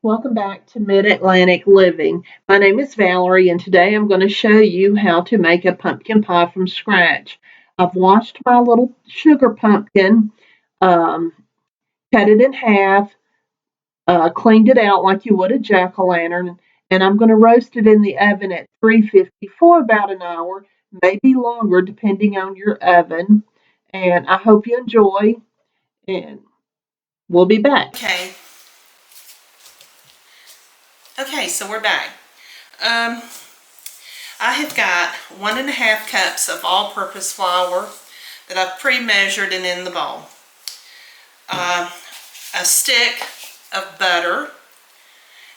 Welcome back to Mid-Atlantic Living. My name is Valerie, and today I'm going to show you how to make a pumpkin pie from scratch. I've washed my little sugar pumpkin, um, cut it in half, cleaned it out like you would a jack-o'-lantern, and I'm going to roast it in the oven at 350 for about an hour, maybe longer depending on your oven. And I hope you enjoy, and we'll be back. Okay, so we're back. Um, I have got 1.5 cups of all-purpose flour that I've pre-measured and in the bowl. A stick of butter,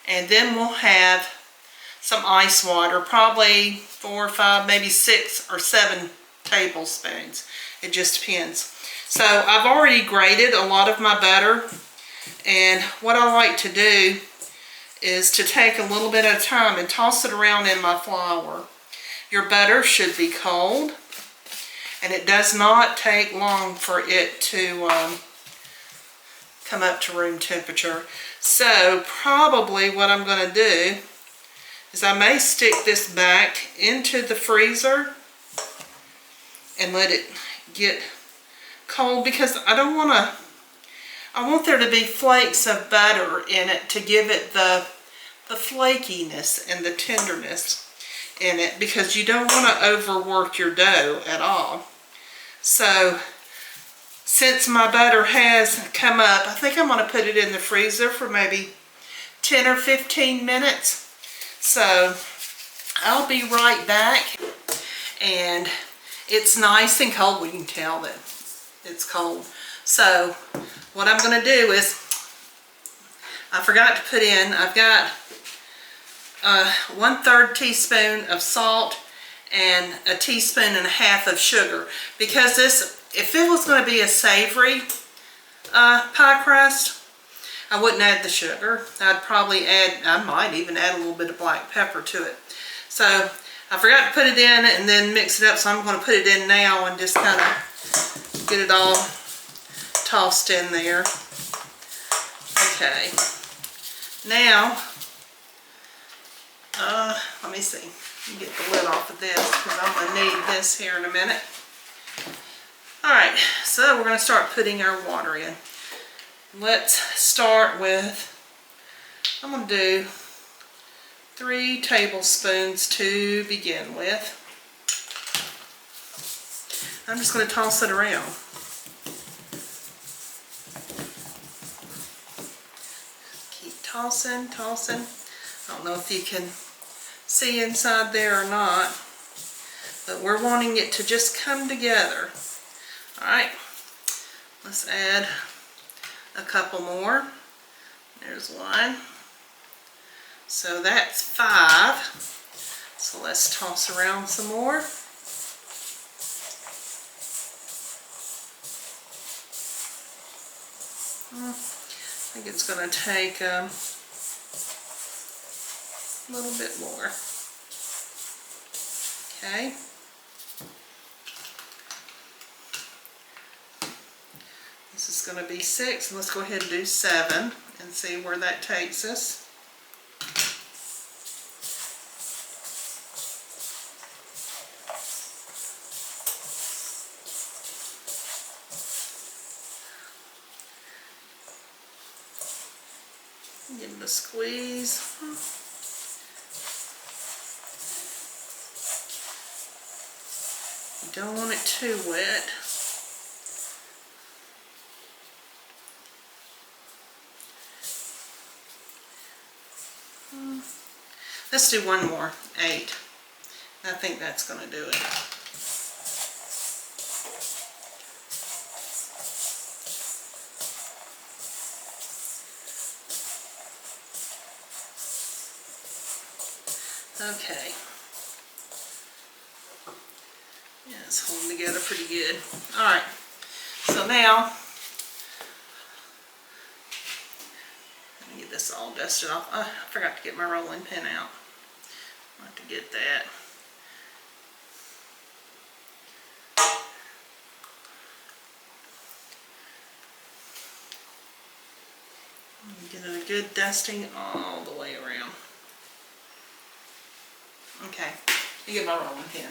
and then we'll have some ice water, probably 4 or 5, maybe 6 or 7 tablespoons. It just depends. So I've already grated a lot of my butter, and what I like to do is to take a little bit at a time and toss it around in my flour. Your butter should be cold, and it does not take long for it to come up to room temperature. So probably what I'm going to do is I may stick this back into the freezer and let it get cold, because I want there to be flakes of butter in it to give it the flakiness and the tenderness in it, because you don't want to overwork your dough at all. So since my butter has come up, I think I'm going to put it in the freezer for maybe 10 or 15 minutes. So I'll be right back. And it's nice and cold. We can tell that it's cold. So what I'm going to do is, I forgot to put in, I've got 1/3 teaspoon of salt and 1.5 teaspoons of sugar, because this, if it was going to be a savory pie crust, I wouldn't add the sugar. I might even add a little bit of black pepper to it. So I forgot to put it in and then mix it up, so I'm going to put it in now and just kind of get it all tossed in there. Okay, now let me see. Let me get the lid off of this, because I'm going to need this here in a minute. Alright, so we're going to start putting our water in. Let's start with, I'm going to do 3 tablespoons to begin with. I'm just going to toss it around. Keep tossing, tossing. I don't know if you can see inside there or not, but we're wanting it to just come together. Alright, let's add a couple more. There's 1. So that's 5. So let's toss around some more. I think it's going to take a little bit more. Okay. This is going to be 6, and let's go ahead and do 7 and see where that takes us. Give it a squeeze. You don't want it too wet. Let's do one more, 8. I think that's going to do it. Okay. Yeah, it's holding together pretty good. Alright, so now, let me get this all dusted off. I forgot to get my rolling pin out. I'll have to get that. Get it good dusting all the way around. Okay, you get my rolling pin.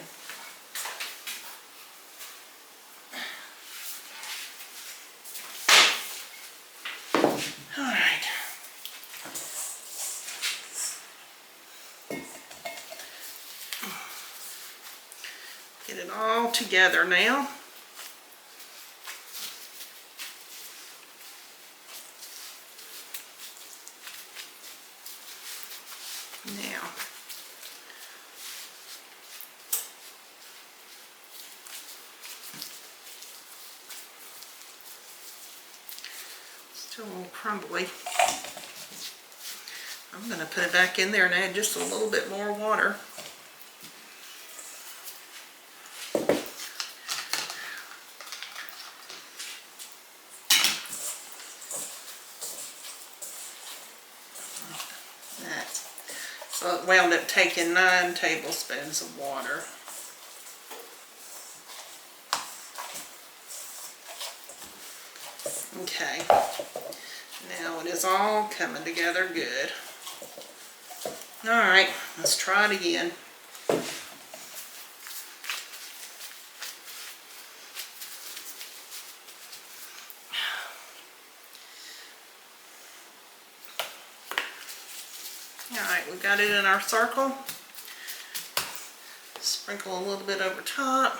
Alright. Get it all together now. Now, still a little crumbly. I'm going to put it back in there and add just a little bit more water. So it wound up taking 9 tablespoons of water. Okay, now it is all coming together good. Alright, let's try it again. Alright, we got it in our circle. Sprinkle a little bit over top.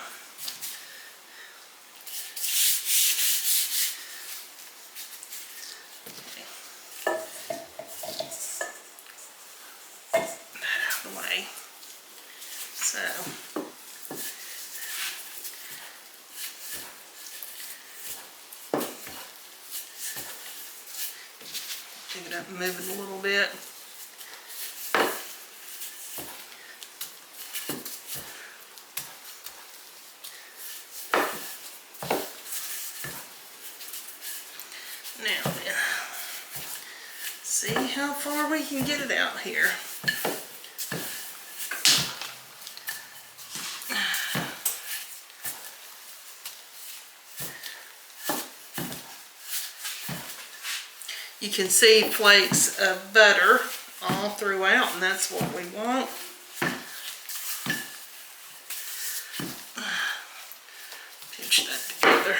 So, pick it up and move it a little bit. Now then, see how far we can get it out here. You can see flakes of butter all throughout, and that's what we want. Pinch that together.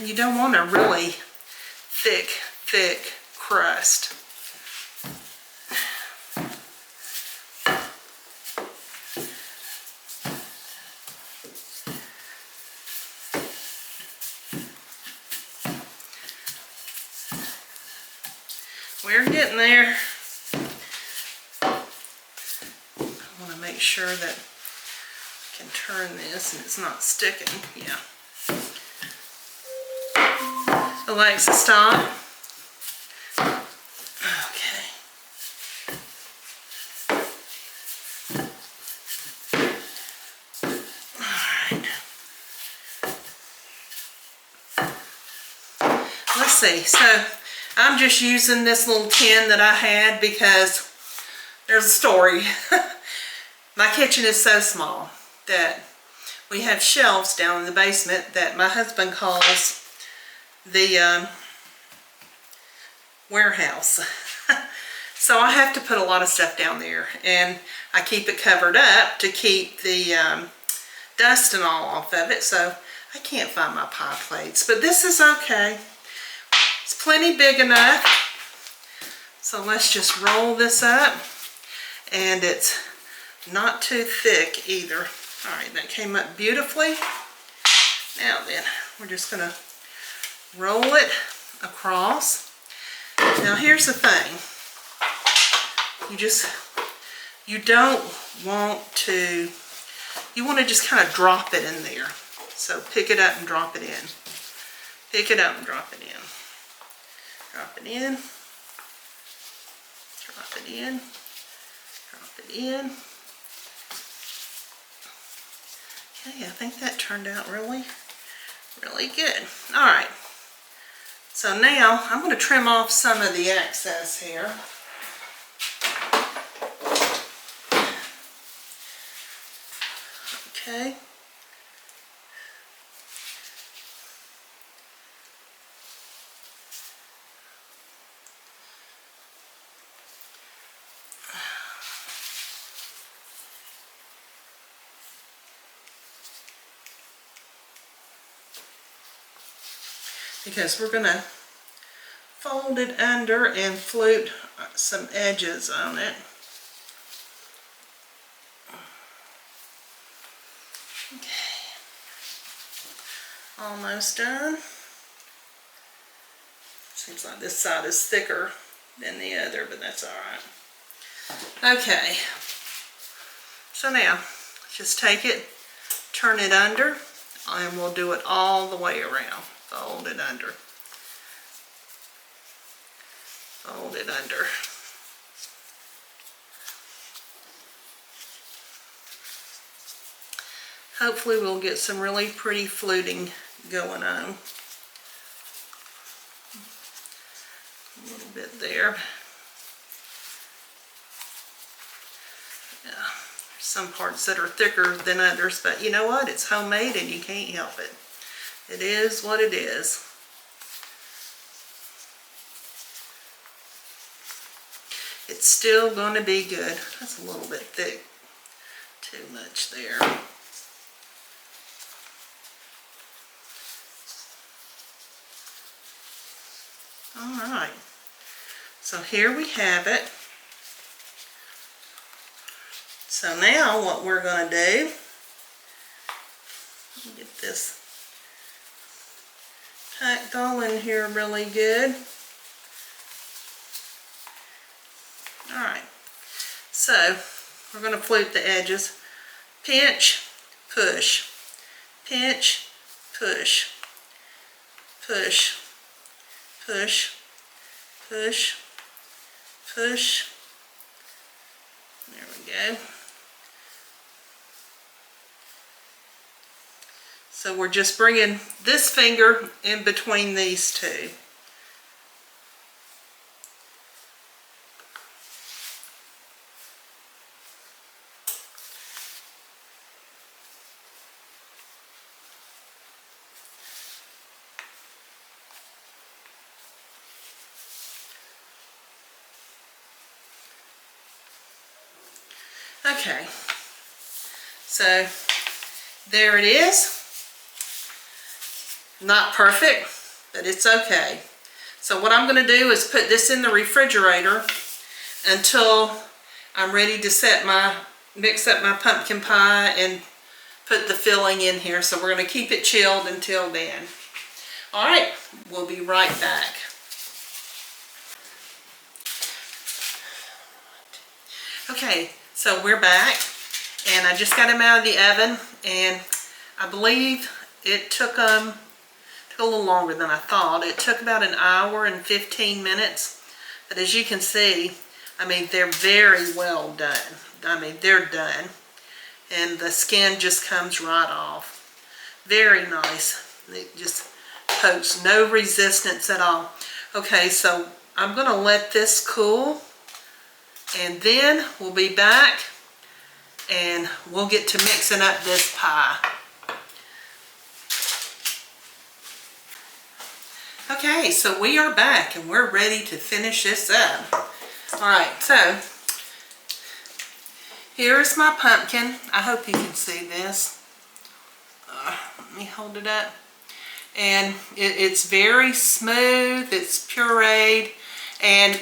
You don't want a really thick crust. We're getting there. I want to make sure that I can turn this and it's not sticking. Yeah. Alexa, stop. Okay. Alright. Let's see. So, I'm just using this little tin that I had because there's a story. My kitchen is so small that we have shelves down in the basement that my husband calls the warehouse. So I have to put a lot of stuff down there, and I keep it covered up to keep the dust and all off of it, so I can't find my pie plates, but this is okay. It's plenty big enough. So let's just roll this up, and it's not too thick either. Alright, that came up beautifully. Now then, we're just going to roll it across. Now here's the thing. You don't want to, you want to just kind of drop it in there. So pick it up and drop it in. Pick it up and drop it in. Drop it in. Drop it in. Drop it in. Okay, I think that turned out really good. Alright. So now I'm going to trim off some of the excess here. Okay. Because we're going to fold it under and flute some edges on it. Okay. Almost done. Seems like this side is thicker than the other, but that's alright. Okay. So now, just take it, turn it under, and we'll do it all the way around. Fold it under. Fold it under. Hopefully we'll get some really pretty fluting going on. A little bit there. Yeah, some parts that are thicker than others, but you know what? It's homemade and you can't help it. It is what it is. It's still going to be good. That's a little bit thick. Too much there. Alright. So here we have it. So now what we're going to do, get this packed all in here really good. Alright, so we're going to flute the edges. Pinch, push, pinch, push, push, push, push, push. There we go. So we're just bringing this finger in between these two. Okay, so there it is. Not perfect, but it's okay. So what I'm going to do is put this in the refrigerator until I'm ready to mix up my pumpkin pie and put the filling in here. So we're going to keep it chilled until then. All right, we'll be right back. Okay, so we're back, and I just got them out of the oven, and I believe it took a little longer than I thought. It took about an hour and 15 minutes, but as you can see, I mean, they're very well done. I mean, they're done, and the skin just comes right off. Very nice. It just pokes no resistance at all. Okay, so I'm going to let this cool, and then we'll be back and we'll get to mixing up this pie. Okay, so we are back and we're ready to finish this up. Alright, so here's my pumpkin. I hope you can see this. Let me hold it up. And it's very smooth, it's pureed, and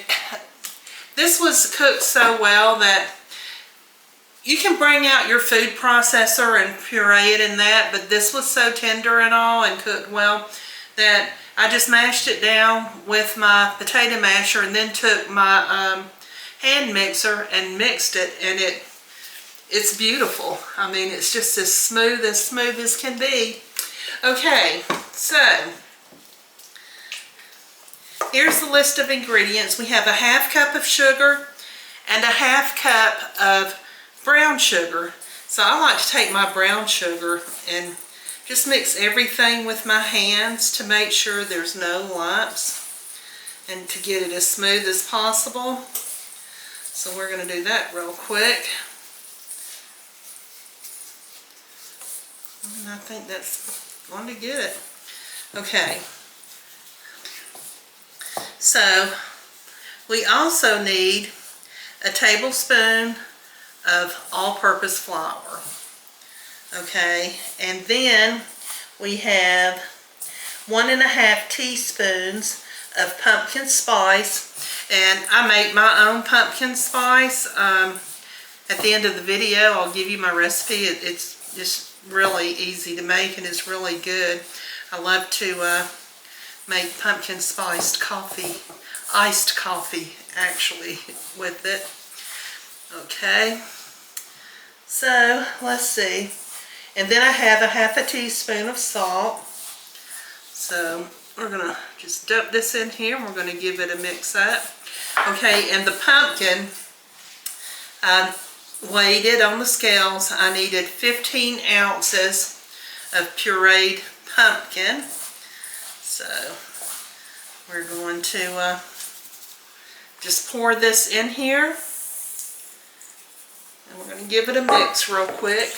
this was cooked so well that you can bring out your food processor and puree it in that, but this was so tender and all and cooked well that I just mashed it down with my potato masher and then took my hand mixer and mixed it, and it's beautiful. I mean, it's just as smooth as can be. Okay, so here's the list of ingredients. We have a ½ cup of sugar and a ½ cup of brown sugar. So I like to take my brown sugar and just mix everything with my hands to make sure there's no lumps and to get it as smooth as possible. So we're going to do that real quick. And I think that's going to get it. Okay. So we also need a tablespoon of all-purpose flour. Okay, and then we have 1.5 teaspoons of pumpkin spice, and I make my own pumpkin spice. At the end of the video I'll give you my recipe. It's just really easy to make and it's really good. I love to make pumpkin spiced coffee, iced coffee actually, with it. Okay, so let's see. And then I have 1/2 teaspoon of salt. So we're going to just dump this in here and we're going to give it a mix up. Okay, and the pumpkin, I weighed it on the scales. I needed 15 ounces of pureed pumpkin. So we're going to just pour this in here. And we're going to give it a mix real quick.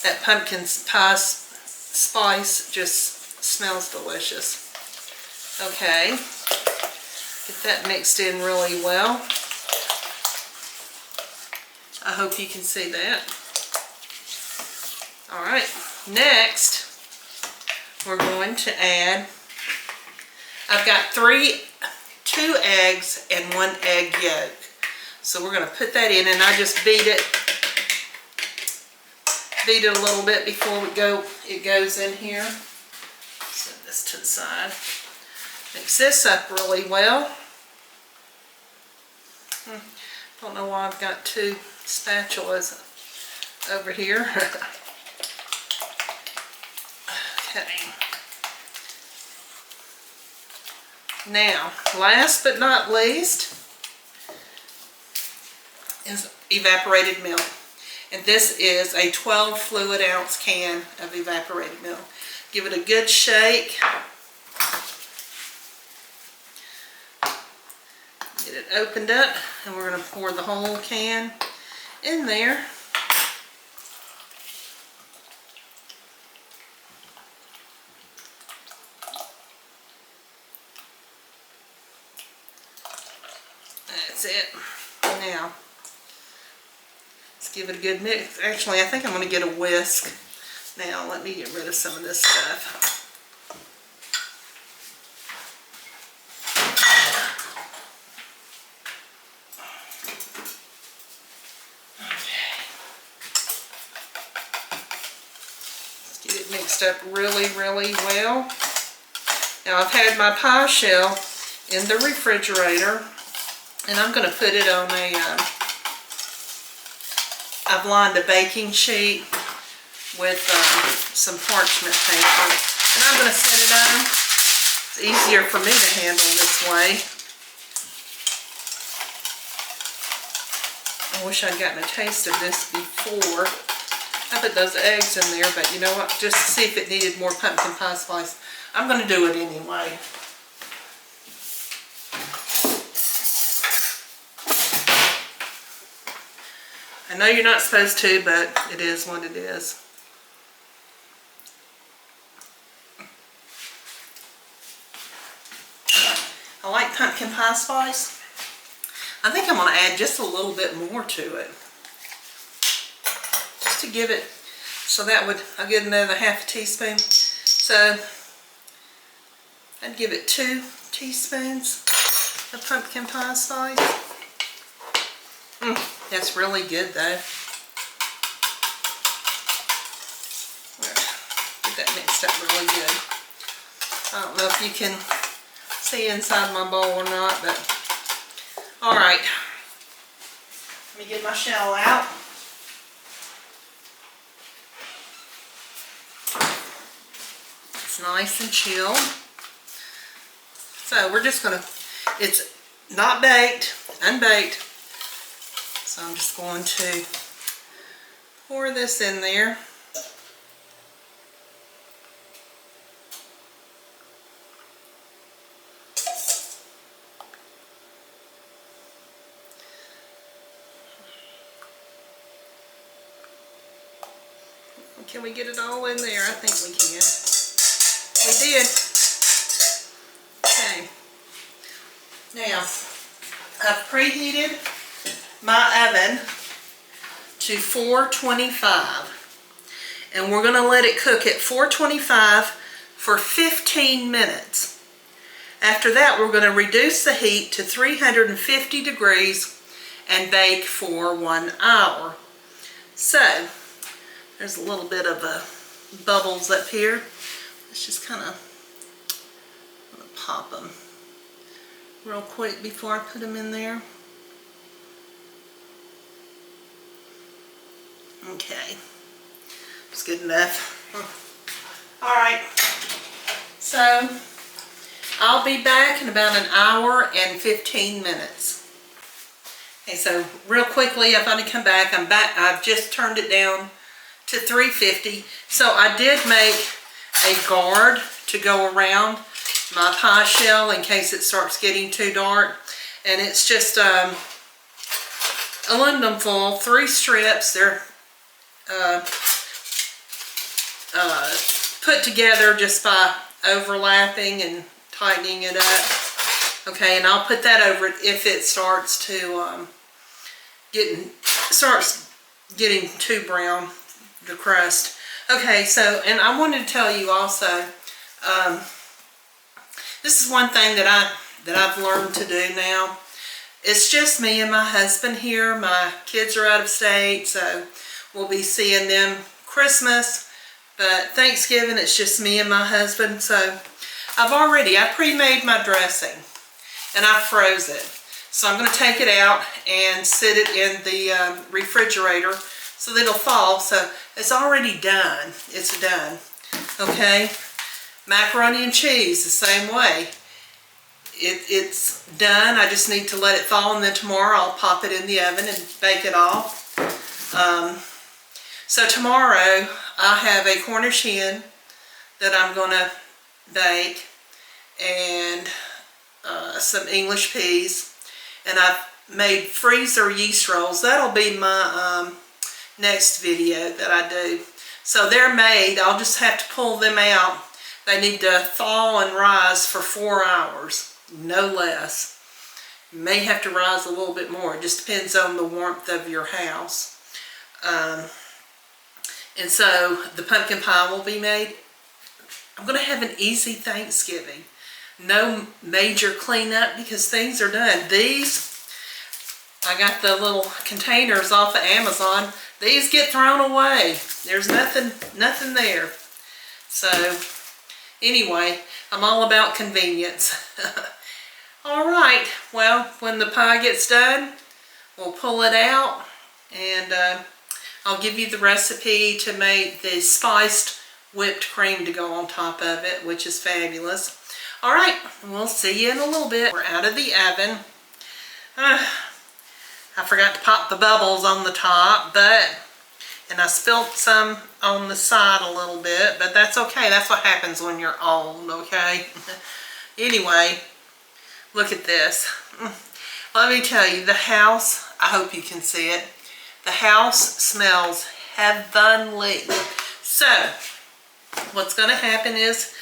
That pumpkin pie spice just smells delicious. Okay, get that mixed in really well. I hope you can see that. All right, next we're going to add, I've got 2 eggs and 1 egg yolk. So we're going to put that in, and I just beat it a little bit before it goes in here. Set this to the side. Mix this up really well. Don't know why I've got 2 spatulas over here. Okay. Now, last but not least is evaporated milk. And this is a 12 fluid ounce can of evaporated milk. Give it a good shake. Get it opened up, and we're going to pour the whole can in there. That's it. Now, let's give it a good mix. Actually, I think I'm going to get a whisk. Now, let me get rid of some of this stuff. Mixed up really well. Now I've had my pie shell in the refrigerator, and I'm going to put it on I've lined a baking sheet with some parchment paper, and I'm going to set it on. It's easier for me to handle this way. I wish I'd gotten a taste of this before. I put those eggs in there, but you know what? Just to see if it needed more pumpkin pie spice. I'm going to do it anyway. I know you're not supposed to, but it is what it is. I like pumpkin pie spice. I think I'm going to add just a little bit more to it. To give it, so that would, I'll get another 1/2 teaspoon. So I'd give it 2 teaspoons of pumpkin pie spice. That's really good though. Get that mixed up really good. I don't know if you can see inside my bowl or not, but all right. Let me get my shell out. Nice and chilled. So we're just gonna, it's not baked, unbaked, so I'm just going to pour this in there. Can we get it all in there? I think we can. We did. Okay. Now, I've preheated my oven to 425. And we're going to let it cook at 425 for 15 minutes. After that, we're going to reduce the heat to 350 degrees and bake for 1 hour. So, there's a little bit of bubbles up here. Let's just kind of pop them real quick before I put them in there. Okay, it's good enough. All right, so I'll be back in about 1 hour and 15 minutes. Okay, so real quickly, if I come back, I'm back. I've just turned it down to 350. So I did make a guard to go around my pie shell in case it starts getting too dark. And it's just aluminum foil, 3 strips. They're put together just by overlapping and tightening it up. Okay, and I'll put that over it if it starts to getting too brown, the crust. Okay, so, and I wanted to tell you also, this is one thing that I've learned to do now. It's just me and my husband here. My kids are out of state, so we'll be seeing them Christmas. But Thanksgiving, it's just me and my husband. So I pre-made my dressing and I froze it. So I'm going to take it out and sit it in the refrigerator so that it'll fall. So it's already done. It's done. Okay. Macaroni and cheese, the same way. It's done. I just need to let it fall, and then tomorrow I'll pop it in the oven and bake it off. So tomorrow I have a Cornish hen that I'm going to bake, and some English peas, and I've made freezer yeast rolls. That'll be my next video that I do. So they're made. I'll just have to pull them out. They need to thaw and rise for 4 hours, no less. You may have to rise a little bit more. It just depends on the warmth of your house. And so the pumpkin pie will be made. I'm going to have an easy Thanksgiving. No major cleanup because things are done. These, I got the little containers off of Amazon. These get thrown away. There's nothing there. So anyway, I'm all about convenience. All right, well, when the pie gets done, we'll pull it out, and I'll give you the recipe to make the spiced whipped cream to go on top of it, which is fabulous. All right, we'll see you in a little bit. We're out of the oven. I forgot to pop the bubbles on the top, and I spilled some on the side a little bit, but that's okay. That's what happens when you're old, okay? Anyway, look at this. Let me tell you, the house, I hope you can see it, the house smells heavenly. So, what's going to happen is,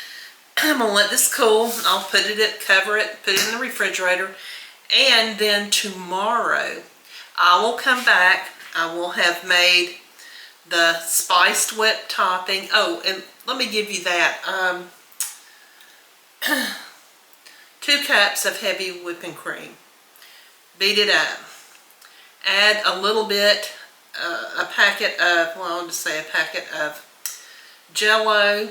I'm going to let this cool. I'll cover it, put it in the refrigerator, and then tomorrow, I will come back. I will have made the spiced whipped topping. Oh, and let me give you that. 2 cups of heavy whipping cream. Beat it up. Add a little bit, a packet of, well, I'll just say a packet of Jell-O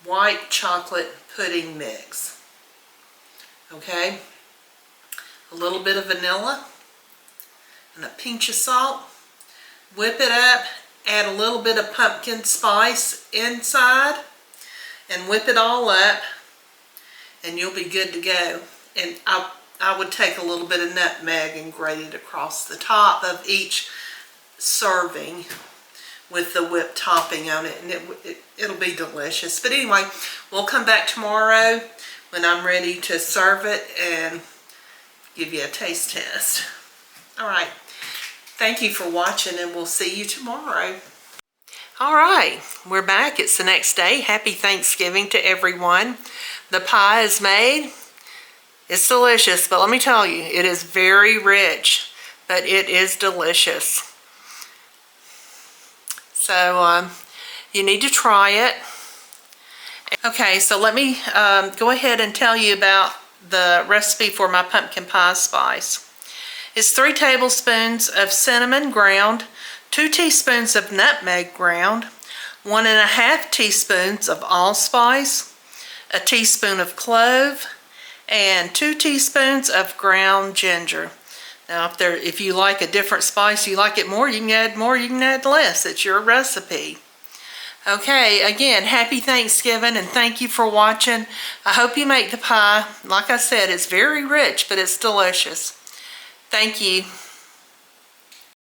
white chocolate pudding mix. Okay? A little bit of vanilla and a pinch of salt. Whip it up, add a little bit of pumpkin spice inside, and whip it all up, and you'll be good to go. And I would take a little bit of nutmeg and grate it across the top of each serving with the whipped topping on it, and it'll be delicious. But anyway, we'll come back tomorrow when I'm ready to serve it and give you a taste test. All right. Thank you for watching, and we'll see you tomorrow. All right, we're back. It's the next day. Happy Thanksgiving to everyone. The pie is made. It's delicious, but let me tell you, it is very rich, but it is delicious. So you need to try it. Okay, so let me go ahead and tell you about the recipe for my pumpkin pie spice. It's 3 tablespoons of cinnamon ground, 2 teaspoons of nutmeg ground, 1.5 teaspoons of allspice, a teaspoon of clove, and 2 teaspoons of ground ginger. Now, if you like a different spice, you like it more, you can add more, you can add less. It's your recipe. Okay, again, happy Thanksgiving and thank you for watching. I hope you make the pie. Like I said, it's very rich, but it's delicious. Thank you.